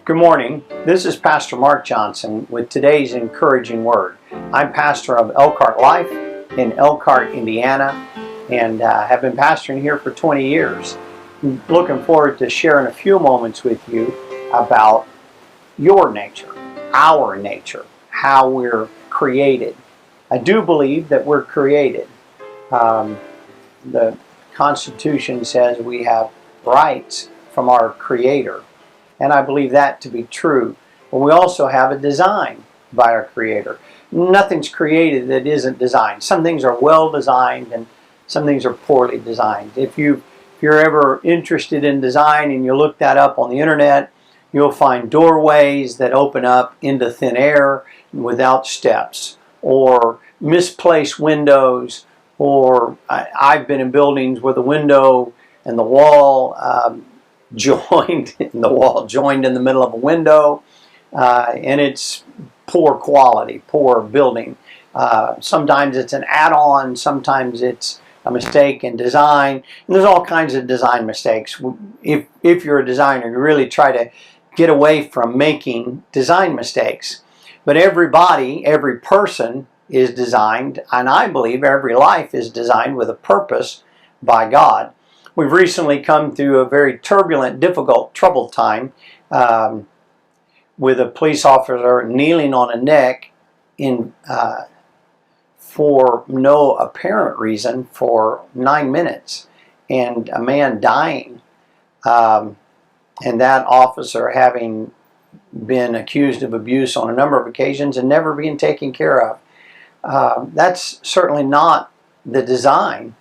Good morning. This is Pastor Mark Johnson with today's encouraging word. I'm pastor of Elkhart Life in Elkhart, Indiana, and have been pastoring here for 20 years. I'm looking forward to sharing a few moments with you about your nature, our nature, how we're created. I do believe that we're created. The Constitution says we have rights from our Creator. And I believe that to be true. But we also have a design by our Creator. Nothing's created that isn't designed. Some things are well designed and some things are poorly designed. If you're ever interested in design and you look that up on the internet, you'll find doorways that open up into thin air without steps, or misplaced windows, or I've been in buildings where the window and the wall joined in the middle of a window, and it's poor quality, poor building. Sometimes it's an add-on, sometimes it's a mistake in design, and there's all kinds of design mistakes. If you're a designer, you really try to get away from making design mistakes. But everybody, every person is designed, and I believe every life is designed with a purpose by God. We've recently come through a very turbulent, difficult, troubled time with a police officer kneeling on a neck for no apparent reason for 9 minutes, and a man dying, and that officer having been accused of abuse on a number of occasions and never being taken care of. That's certainly not the design.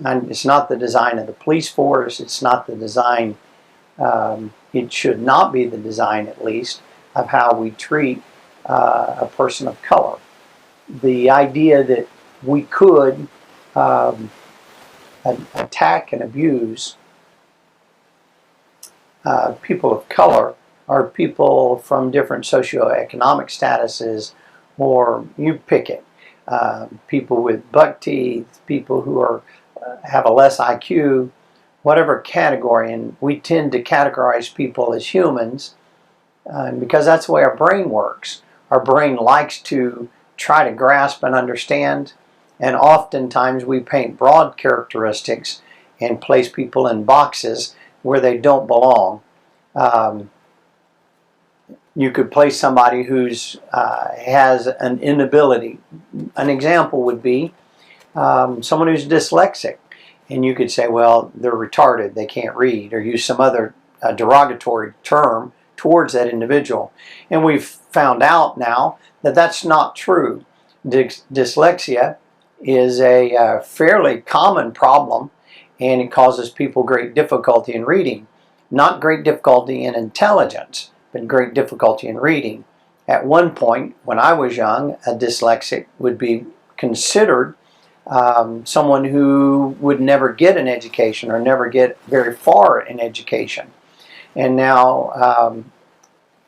And it's not the design of the police force. It's not the design, it should not be the design at least, of how we treat a person of color. The idea that we could attack and abuse people of color, or people from different socioeconomic statuses, or you pick it, people with buck teeth, people who have a less IQ, whatever category, and we tend to categorize people as humans because that's the way our brain works. Our brain likes to try to grasp and understand, and oftentimes we paint broad characteristics and place people in boxes where they don't belong. You could place somebody who's has an inability. An example would be someone who's dyslexic, and you could say, well, they're retarded, they can't read, or use some other derogatory term towards that individual. And we've found out now that that's not true. Dyslexia is a fairly common problem, and it causes people great difficulty in reading. Not great difficulty in intelligence, but great difficulty in reading. At one point, when I was young, a dyslexic would be considered someone who would never get an education or never get very far in education. And now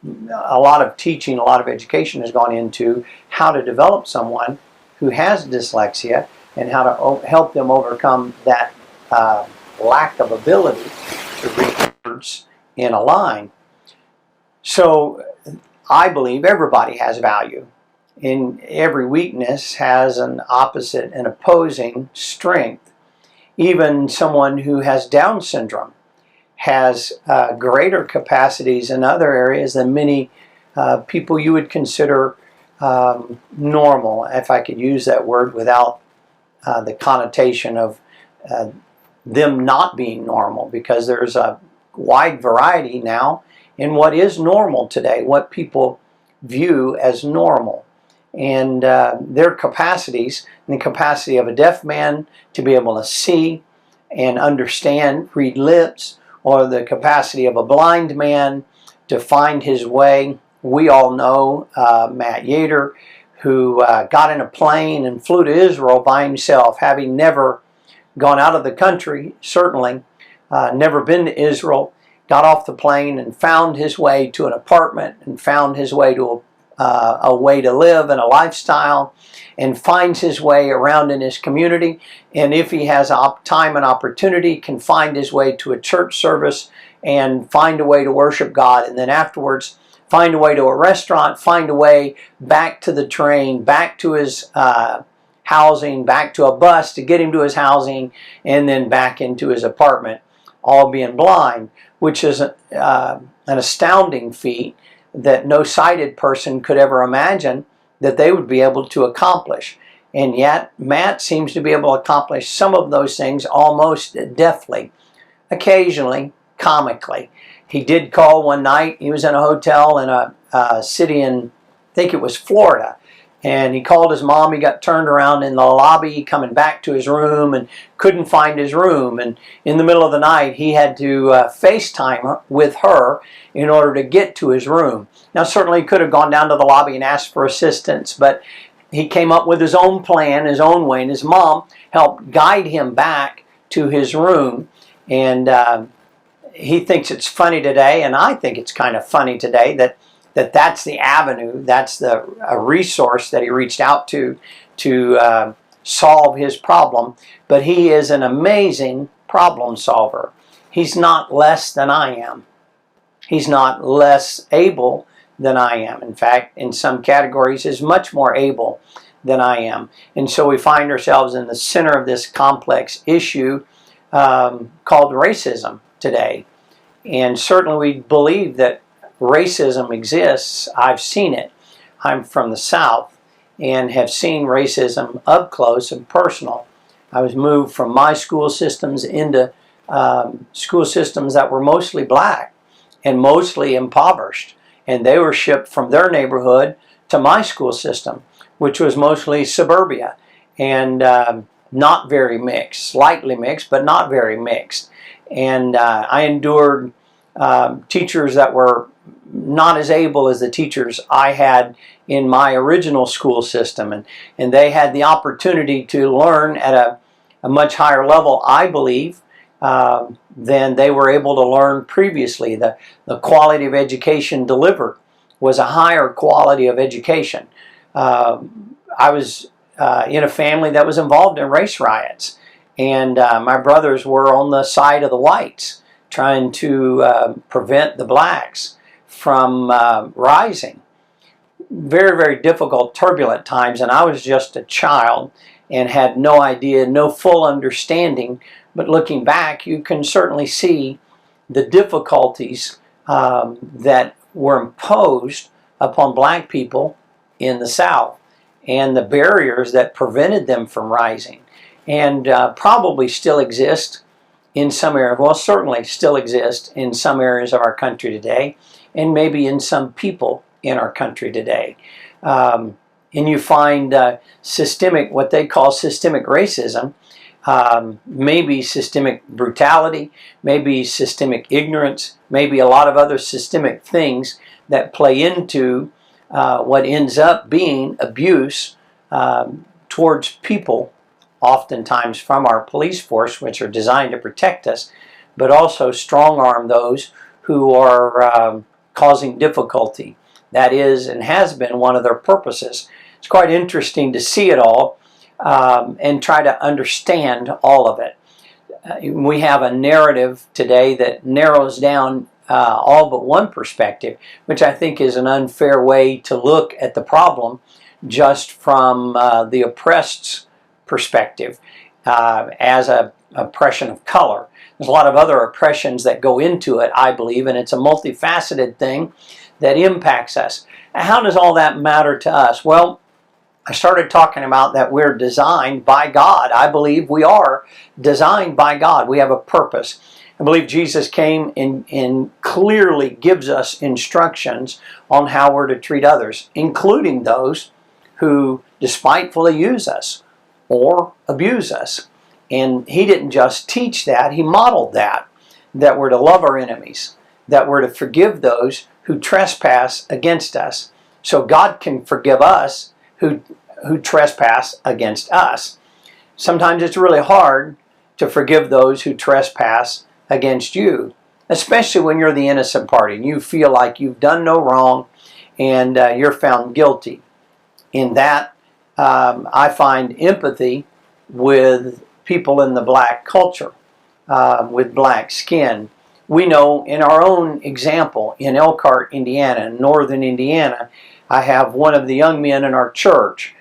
a lot of teaching, a lot of education has gone into how to develop someone who has dyslexia and how to help them overcome that lack of ability to read words in a line. So I believe everybody has value. And every weakness has an opposite and opposing strength. Even someone who has Down syndrome has greater capacities in other areas than many people you would consider normal, if I could use that word without the connotation of them not being normal, because there's a wide variety now in what is normal today, what people view as normal. And their capacities, and the capacity of a deaf man to be able to see and understand, read lips, or the capacity of a blind man to find his way. We all know Matt Yater, who got in a plane and flew to Israel by himself, having never gone out of the country, certainly, never been to Israel, got off the plane and found his way to an apartment and found his way to a way to live and a lifestyle, and finds his way around in his community, and if he has time and opportunity, can find his way to a church service and find a way to worship God, and then afterwards find a way to a restaurant, find a way back to the train, back to his housing, back to a bus to get him to his housing, and then back into his apartment, all being blind, which is an astounding feat that no sighted person could ever imagine that they would be able to accomplish. And yet, Matt seems to be able to accomplish some of those things almost deftly, occasionally comically. He did call one night. He was in a hotel in a city in, I think it was Florida, and he called his mom. He got turned around in the lobby coming back to his room and couldn't find his room. And in the middle of the night, he had to FaceTime with her in order to get to his room. Now, certainly he could have gone down to the lobby and asked for assistance, but he came up with his own plan, his own way, and his mom helped guide him back to his room. And he thinks it's funny today, and I think it's kind of funny today that's the avenue, that's the resource that he reached out to solve his problem. But he is an amazing problem solver. He's not less than I am. He's not less able than I am. In fact, in some categories, is much more able than I am. And so we find ourselves in the center of this complex issue called racism today. And certainly we believe that racism exists. I've seen it. I'm from the South and have seen racism up close and personal. I was moved from my school systems into school systems that were mostly black and mostly impoverished. And they were shipped from their neighborhood to my school system, which was mostly suburbia and not very mixed, slightly mixed, but not very mixed. And I endured teachers that were not as able as the teachers I had in my original school system. And they had the opportunity to learn at a much higher level, I believe, than they were able to learn previously. The quality of education delivered was a higher quality of education. I was in a family that was involved in race riots, and my brothers were on the side of the whites, trying to prevent the blacks from rising. Very, very difficult, turbulent times, and I was just a child and had no idea, no full understanding. But looking back, you can certainly see the difficulties that were imposed upon black people in the South and the barriers that prevented them from rising, and probably still exist in some areas. Well, certainly still exist in some areas of our country today, and maybe in some people in our country today. And you find systemic, what they call systemic racism, maybe systemic brutality, maybe systemic ignorance, maybe a lot of other systemic things that play into what ends up being abuse towards people, oftentimes from our police force, which are designed to protect us, but also strong-arm those who are causing difficulty. That is and has been one of their purposes. It's quite interesting to see it all and try to understand all of it. We have a narrative today that narrows down all but one perspective, which I think is an unfair way to look at the problem just from the oppressed's perspective as an oppression of color. There's a lot of other oppressions that go into it, I believe, and it's a multifaceted thing that impacts us. How does all that matter to us? Well, I started talking about that we're designed by God. I believe we are designed by God. We have a purpose. I believe Jesus came and clearly gives us instructions on how we're to treat others, including those who despitefully use us or abuse us. And he didn't just teach that, he modeled that we're to love our enemies, that we're to forgive those who trespass against us, so God can forgive us who trespass against us. Sometimes it's really hard to forgive those who trespass against you, especially when you're the innocent party and you feel like you've done no wrong and you're found guilty. In that, I find empathy with people in the black culture, with black skin, we know in our own example in Elkhart, Indiana, northern Indiana, I have one of the young men in our church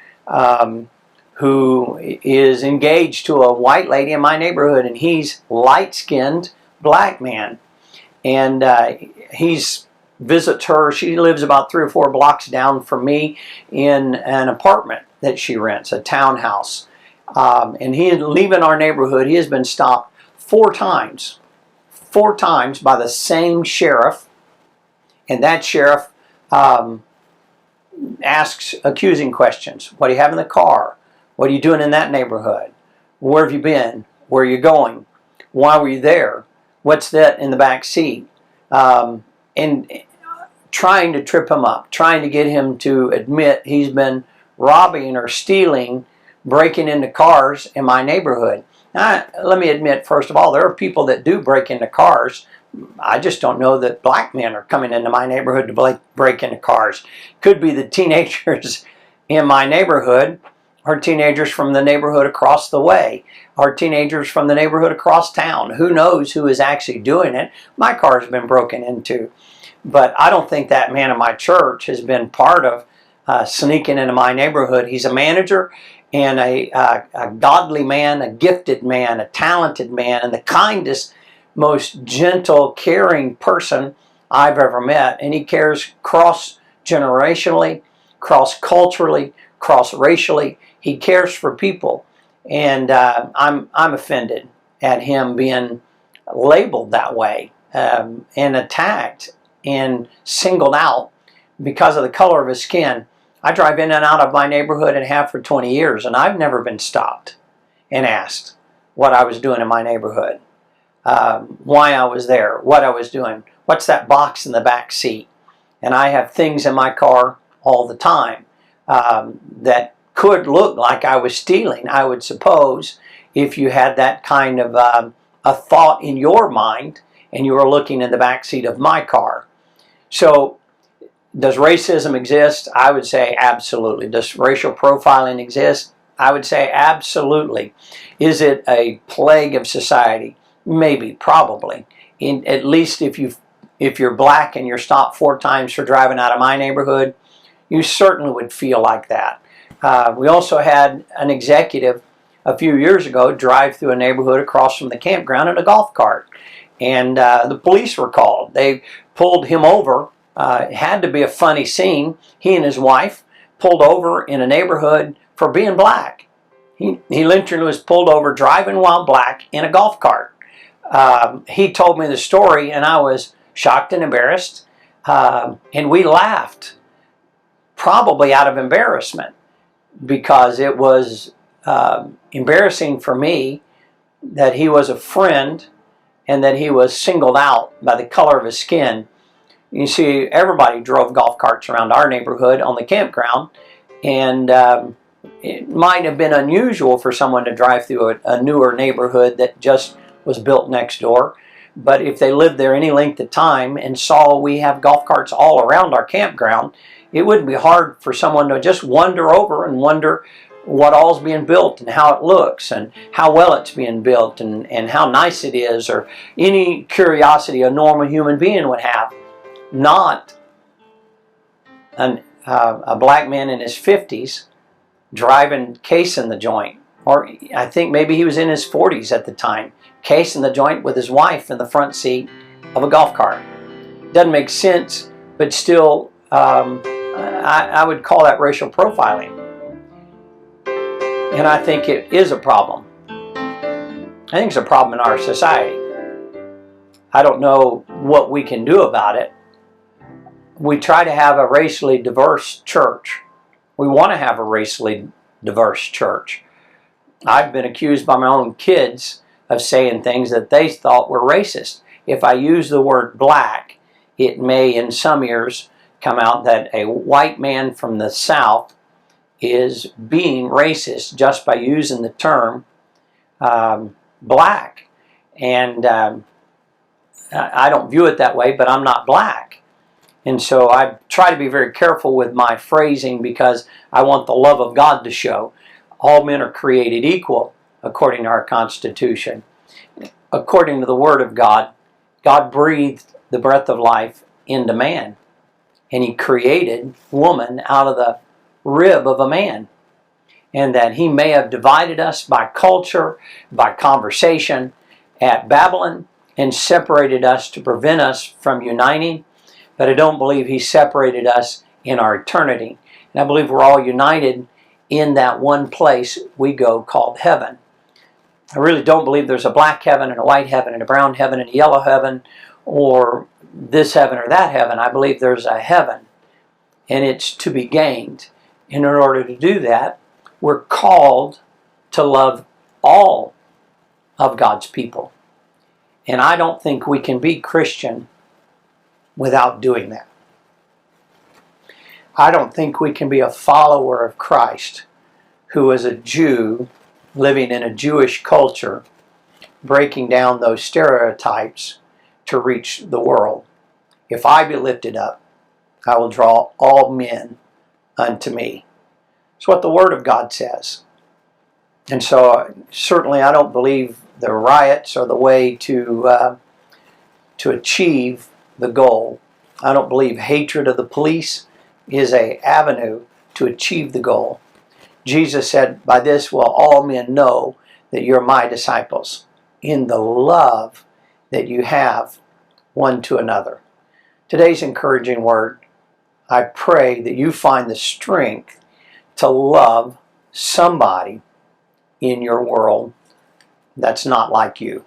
who is engaged to a white lady in my neighborhood, and he's light-skinned black man. And he's visits her. She lives about 3 or 4 blocks down from me in an apartment that she rents, a townhouse. And he, leaving our neighborhood, he has been stopped 4 times by the same sheriff, and that sheriff asks accusing questions. What do you have in the car? What are you doing in that neighborhood? Where have you been? Where are you going? Why were you there? What's that in the back seat? And trying to trip him up, trying to get him to admit he's been robbing or stealing, breaking into cars in my neighborhood. Now, let me admit, first of all, there are people that do break into cars. I just don't know that black men are coming into my neighborhood to break into cars. Could be the teenagers in my neighborhood, or teenagers from the neighborhood across the way, or teenagers from the neighborhood across town. Who knows who is actually doing it? My car's been broken into. But I don't think that man in my church has been part of sneaking into my neighborhood. He's a manager and a godly man, a gifted man, a talented man, and the kindest, most gentle, caring person I've ever met. And he cares cross-generationally, cross-culturally, cross-racially. He cares for people. And I'm offended at him being labeled that way and attacked and singled out because of the color of his skin. I drive in and out of my neighborhood and have for 20 years, and I've never been stopped and asked what I was doing in my neighborhood, why I was there, what I was doing, what's that box in the back seat. And I have things in my car all the time that could look like I was stealing, I would suppose, if you had that kind of a thought in your mind and you were looking in the back seat of my car. So, does racism exist? I would say absolutely. Does racial profiling exist? I would say absolutely. Is it a plague of society? Maybe, probably. At least if you're black and you're stopped 4 times for driving out of my neighborhood, you certainly would feel like that. We also had an executive a few years ago drive through a neighborhood across from the campground in a golf cart. And the police were called. They pulled him over. It had to be a funny scene. He and his wife pulled over in a neighborhood for being black. He literally was pulled over driving while black in a golf cart. He told me the story, and I was shocked and embarrassed. And we laughed, probably out of embarrassment, because it was embarrassing for me that he was a friend and that he was singled out by the color of his skin. You see, everybody drove golf carts around our neighborhood on the campground, and it might have been unusual for someone to drive through a newer neighborhood that just was built next door. But if they lived there any length of time and saw we have golf carts all around our campground, it wouldn't be hard for someone to just wander over and wonder what all's being built and how it looks and how well it's being built and how nice it is, or any curiosity a normal human being would have. Not a black man in his 50s driving case in the joint, or I think maybe he was in his 40s at the time, case in the joint with his wife in the front seat of a golf cart. Doesn't make sense, but still I would call that racial profiling. And I think it is a problem. I think it's a problem in our society. I don't know what we can do about it. We try to have a racially diverse church. We want to have a racially diverse church. I've been accused by my own kids of saying things that they thought were racist. If I use the word black, it may in some ears come out that a white man from the South is being racist just by using the term black. And I don't view it that way, but I'm not black. And so I try to be very careful with my phrasing because I want the love of God to show. All men are created equal according to our Constitution. According to the Word of God, God breathed the breath of life into man, and He created woman out of the rib of a man. And that He may have divided us by culture, by conversation at Babylon, and separated us to prevent us from uniting. But I don't believe He separated us in our eternity. And I believe we're all united in that one place we go called heaven. I really don't believe there's a black heaven and a white heaven and a brown heaven and a yellow heaven, or this heaven or that heaven. I believe there's a heaven, and it's to be gained. And in order to do that, we're called to love all of God's people. And I don't think we can be Christian without doing that. I don't think we can be a follower of Christ who is a Jew living in a Jewish culture, breaking down those stereotypes to reach the world. If I be lifted up, I will draw all men unto me. It's what the Word of God says. And so certainly I don't believe the riots are the way to achieve the goal. I don't believe hatred of the police is an avenue to achieve the goal. Jesus said, by this will all men know that you're my disciples, in the love that you have one to another. Today's encouraging word, I pray that you find the strength to love somebody in your world that's not like you.